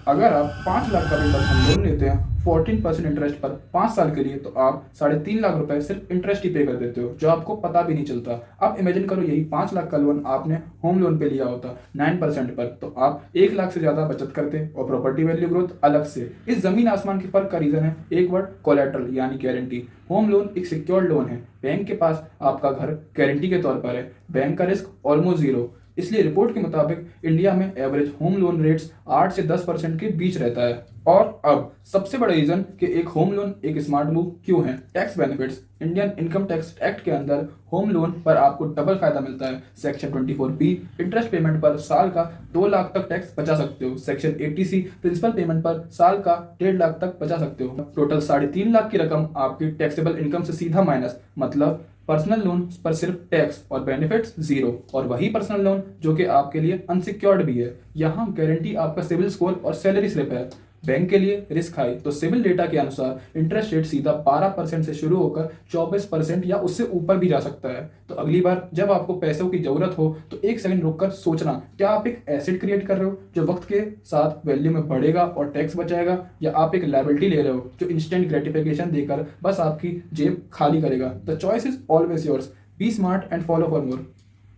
अगर आप 5 लाख का भी पर्सनल लोन लेते हैं 14% इंटरेस्ट पर 5 साल के लिए, तो आप 3.5 लाख रुपए सिर्फ इंटरेस्ट ही पे कर देते हो, जो आपको पता भी नहीं चलता। अब इमेजिन करो यही 5 लाख का लोन आपने होम लोन पे लिया होता 9% पर, तो आप 1 लाख से ज्यादा बचत करते और प्रॉपर्टी वैल्यू ग्रोथ अलग से। इस जमीन आसमान के फर्क का रीजन है एक वर्ड, कोलेटरल यानी गारंटी। होम लोन एक सिक्योर्ड लोन है, बैंक के पास आपका घर गारंटी के तौर पर है, बैंक का रिस्क ऑलमोस्ट जीरो। इसलिए रिपोर्ट के मुताबिक इंडिया में एवरेज होम लोन रेट्स 8 से 10% के बीच रहता है। और अब सबसे बड़ा रीजन कि एक होम लोन एक स्मार्ट मूव क्यों है। Tax benefits. Indian income tax act के अंदर होम लोन पर आपको डबल फायदा मिलता है। सेक्शन 24B, इंटरेस्ट पेमेंट पर साल का 2 लाख तक टैक्स बचा सकते हो। सेक्शन 80C, प्रिंसिपल पेमेंट पर साल का 1.5 लाख तक बचा सकते हो। टोटल 3.5 लाख की रकम आपकी टैक्सेबल इनकम से सीधा माइनस, मतलब पर्सनल लोन पर सिर्फ टैक्स और बेनिफिट्स जीरो। और वही पर्सनल लोन जो कि आपके लिए अनसिक्योर्ड भी है। यहाँ गारंटी आपका सिविल स्कोर और सैलरी स्लिप है। बैंक के लिए रिस्क हाई, तो सिविल डेटा के अनुसार इंटरेस्ट रेट सीधा 12% से शुरू होकर 24% या उससे ऊपर भी जा सकता है। तो अगली बार जब आपको पैसों की जरूरत हो तो एक सेकंड रुककर सोचना, क्या आप एक एसेट क्रिएट कर रहे हो जो वक्त के साथ वैल्यू में बढ़ेगा और टैक्स बचाएगा, या आप एक लायबिलिटी ले रहे हो जो इंस्टेंट ग्रेटिफिकेशन देकर बस आपकी जेब खाली करेगा। The choice is always yours. Be smart and follow for more.